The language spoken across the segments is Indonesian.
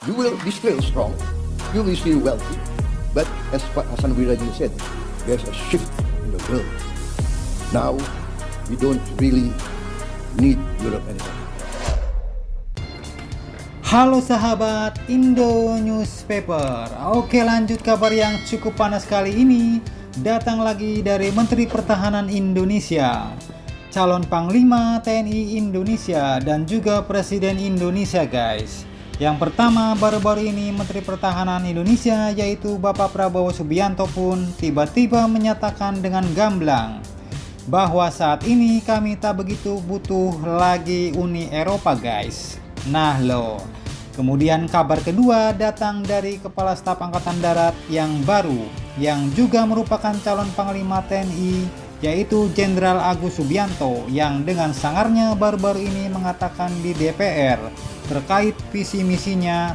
You will be still strong, you will be still wealthy, but as Pak Hasan Wiradi said, there's a shift in the world. Now, we don't really need Europe anymore. Halo sahabat Indo Newspaper. Oke, lanjut kabar yang cukup panas kali ini. Datang lagi dari Menteri Pertahanan Indonesia, calon Panglima TNI Indonesia, dan juga Presiden Indonesia guys. Yang pertama, baru-baru ini Menteri Pertahanan Indonesia yaitu Bapak Prabowo Subianto pun tiba-tiba menyatakan dengan gamblang bahwa saat ini kami tak begitu butuh lagi Uni Eropa guys. Nah loh. Kemudian kabar kedua datang dari Kepala Staf Angkatan Darat yang baru, yang juga merupakan calon Panglima TNI, yaitu Jenderal Agus Subianto, yang dengan sangarnya baru-baru ini mengatakan di DPR terkait visi misinya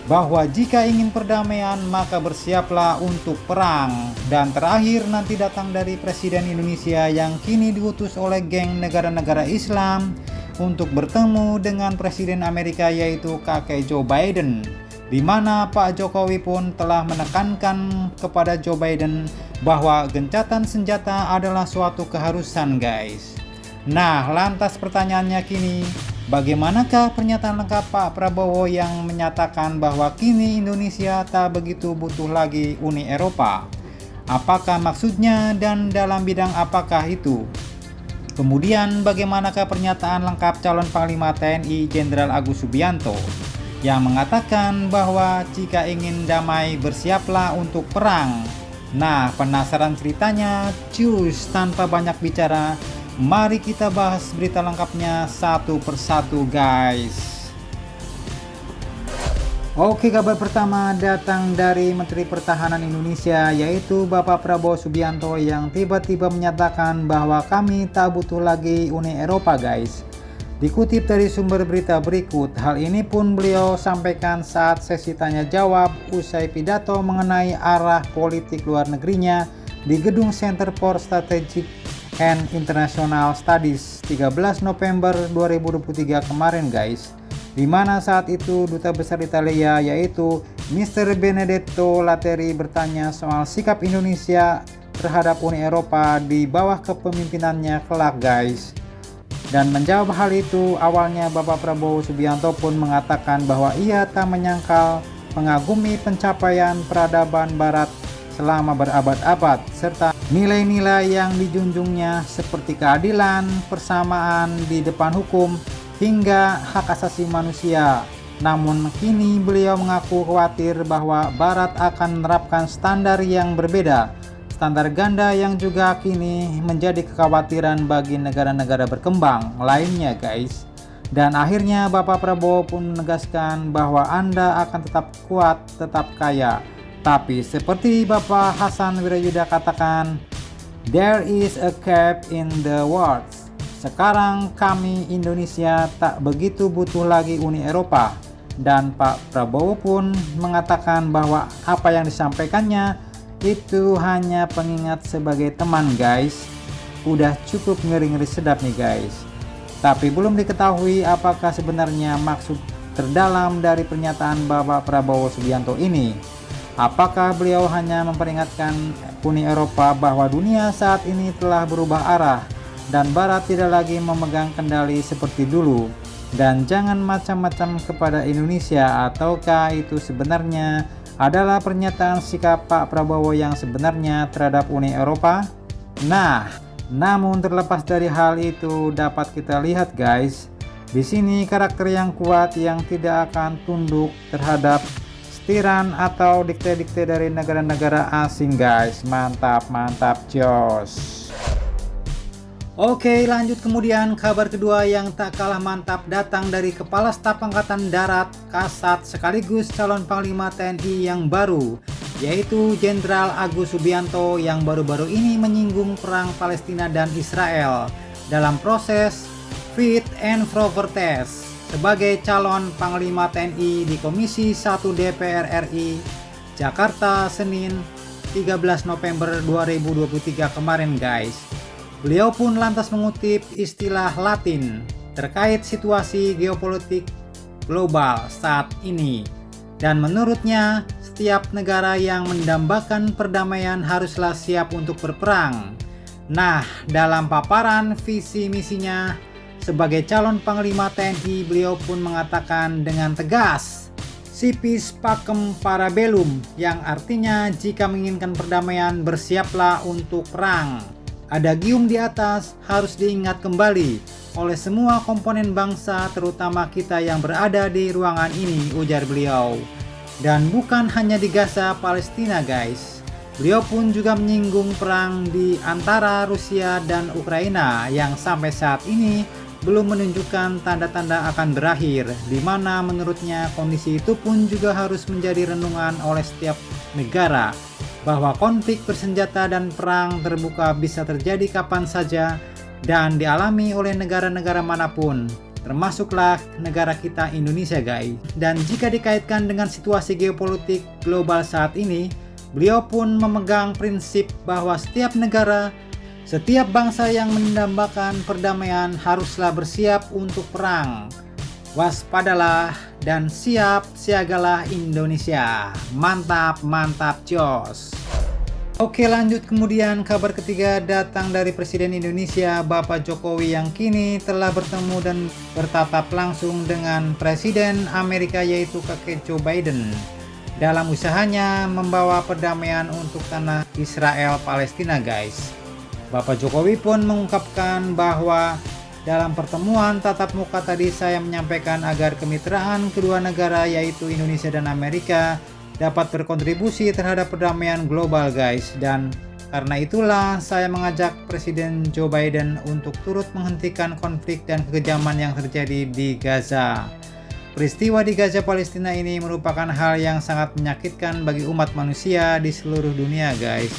bahwa jika ingin perdamaian maka bersiaplah untuk perang. Dan terakhir nanti datang dari Presiden Indonesia yang kini diutus oleh geng negara-negara Islam untuk bertemu dengan Presiden Amerika yaitu kakek Joe Biden, di mana Pak Jokowi pun telah menekankan kepada Joe Biden bahwa gencatan senjata adalah suatu keharusan guys. Nah, lantas pertanyaannya kini, bagaimanakah pernyataan lengkap Pak Prabowo yang menyatakan bahwa kini Indonesia tak begitu butuh lagi Uni Eropa? Apakah maksudnya dan dalam bidang apakah itu? Kemudian bagaimanakah pernyataan lengkap calon Panglima TNI Jenderal Agus Subianto yang mengatakan bahwa jika ingin damai bersiaplah untuk perang? Nah, penasaran ceritanya? Cus, tanpa banyak bicara, mari kita bahas berita lengkapnya satu persatu guys. Oke, kabar pertama datang dari Menteri Pertahanan Indonesia yaitu Bapak Prabowo Subianto yang tiba-tiba menyatakan bahwa kami tak butuh lagi Uni Eropa guys. Dikutip dari sumber berita berikut, hal ini pun beliau sampaikan saat sesi tanya jawab usai pidato mengenai arah politik luar negerinya di Gedung Center for Strategic and International Studies 13 November 2023 kemarin guys, di mana saat itu Duta Besar Italia yaitu Mr. Benedetto Lateri bertanya soal sikap Indonesia terhadap Uni Eropa di bawah kepemimpinannya kelak guys. Dan menjawab hal itu, awalnya Bapak Prabowo Subianto pun mengatakan bahwa ia tak menyangkal mengagumi pencapaian peradaban Barat selama berabad-abad serta nilai-nilai yang dijunjungnya seperti keadilan, persamaan di depan hukum, hingga hak asasi manusia. Namun kini beliau mengaku khawatir bahwa Barat akan menerapkan standar yang berbeda, standar ganda yang juga kini menjadi kekhawatiran bagi negara-negara berkembang lainnya guys. Dan akhirnya Bapak Prabowo pun menegaskan bahwa Anda akan tetap kuat, tetap kaya. Tapi seperti Bapak Hasan Wirayuda katakan, there is a gap in the words. Sekarang kami Indonesia tak begitu butuh lagi Uni Eropa. Dan Pak Prabowo pun mengatakan bahwa apa yang disampaikannya itu hanya pengingat sebagai teman guys. Udah cukup ngeri-ngeri sedap nih guys. Tapi belum diketahui apakah sebenarnya maksud terdalam dari pernyataan Bapak Prabowo Subianto ini. Apakah beliau hanya memperingatkan Uni Eropa bahwa dunia saat ini telah berubah arah dan Barat tidak lagi memegang kendali seperti dulu, dan jangan macam-macam kepada Indonesia? Ataukah itu sebenarnya adalah pernyataan sikap Pak Prabowo yang sebenarnya terhadap Uni Eropa? Nah, namun terlepas dari hal itu dapat kita lihat guys, di sini karakter yang kuat yang tidak akan tunduk terhadap setiran atau dikte-dikte dari negara-negara asing guys. Mantap, mantap, jos. Oke, lanjut kemudian kabar kedua yang tak kalah mantap datang dari Kepala Staf Angkatan Darat Kasat sekaligus calon Panglima TNI yang baru, yaitu Jenderal Agus Subianto yang baru-baru ini menyinggung perang Palestina dan Israel dalam proses fit and proper test sebagai calon Panglima TNI di Komisi 1 DPR RI Jakarta Senin 13 November 2023 kemarin guys. Beliau pun lantas mengutip istilah Latin terkait situasi geopolitik global saat ini, Dan menurutnya, setiap negara yang mendambakan perdamaian haruslah siap untuk berperang. Nah, dalam paparan visi misinya sebagai calon Panglima TNI, beliau pun mengatakan dengan tegas, "Si vis pacem para bellum," yang artinya jika menginginkan perdamaian bersiaplah untuk perang. Adagium di atas harus diingat kembali oleh semua komponen bangsa, terutama kita yang berada di ruangan ini, ujar beliau. Dan bukan hanya di Gaza, Palestina guys. Beliau pun juga menyinggung perang di antara Rusia dan Ukraina yang sampai saat ini belum menunjukkan tanda-tanda akan berakhir, di mana menurutnya kondisi itu pun juga harus menjadi renungan oleh setiap negara, bahwa konflik bersenjata dan perang terbuka bisa terjadi kapan saja dan dialami oleh negara-negara manapun, termasuklah negara kita Indonesia guys. Dan jika dikaitkan dengan situasi geopolitik global saat ini, beliau pun memegang prinsip bahwa setiap negara, setiap bangsa yang mendambakan perdamaian haruslah bersiap untuk perang. Waspadalah dan siap siagalah Indonesia. Mantap, mantap, jos. Oke, lanjut. Kemudian kabar ketiga datang dari Presiden Indonesia Bapak Jokowi yang kini telah bertemu dan bertatap langsung dengan Presiden Amerika yaitu kakek Joe Biden dalam usahanya membawa perdamaian untuk tanah Israel Palestina guys. Bapak Jokowi pun mengungkapkan bahwa dalam pertemuan tatap muka tadi saya menyampaikan agar kemitraan kedua negara yaitu Indonesia dan Amerika dapat berkontribusi terhadap perdamaian global guys. Dan karena itulah saya mengajak Presiden Joe Biden untuk turut menghentikan konflik dan kekejaman yang terjadi di Gaza. Peristiwa di Gaza Palestina ini merupakan hal yang sangat menyakitkan bagi umat manusia di seluruh dunia guys,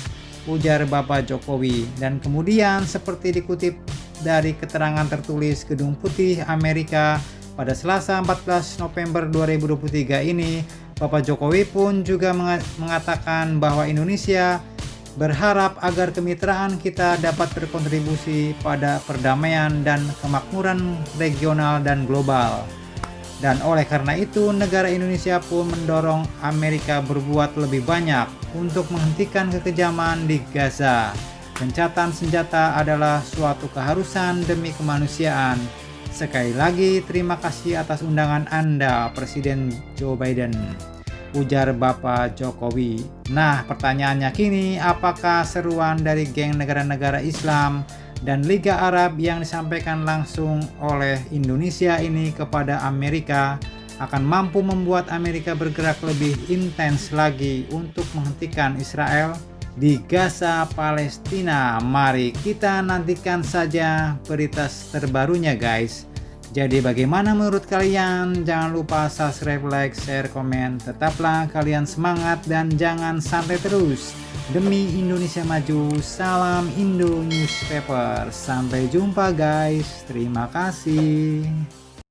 ujar Bapak Jokowi. Dan kemudian seperti dikutip dari keterangan tertulis Gedung Putih Amerika pada Selasa 14 November 2023 ini, Bapak Jokowi pun juga mengatakan bahwa Indonesia berharap agar kemitraan kita dapat berkontribusi pada perdamaian dan kemakmuran regional dan global. Dan oleh karena itu, negara Indonesia pun mendorong Amerika berbuat lebih banyak untuk menghentikan kekejaman di Gaza. Gencatan senjata adalah suatu keharusan demi kemanusiaan. Sekali lagi, terima kasih atas undangan Anda, Presiden Joe Biden, ujar Bapak Jokowi. Nah, pertanyaannya kini, apakah seruan dari geng negara-negara Islam dan Liga Arab yang disampaikan langsung oleh Indonesia ini kepada Amerika akan mampu membuat Amerika bergerak lebih intens lagi untuk menghentikan Israel di Gaza Palestina? Mari kita nantikan saja berita terbarunya guys. Jadi bagaimana menurut kalian? Jangan lupa subscribe, like, share, komen. Tetaplah kalian semangat dan jangan santai terus. Demi Indonesia maju, salam Indo Newspaper. Sampai jumpa guys. Terima kasih.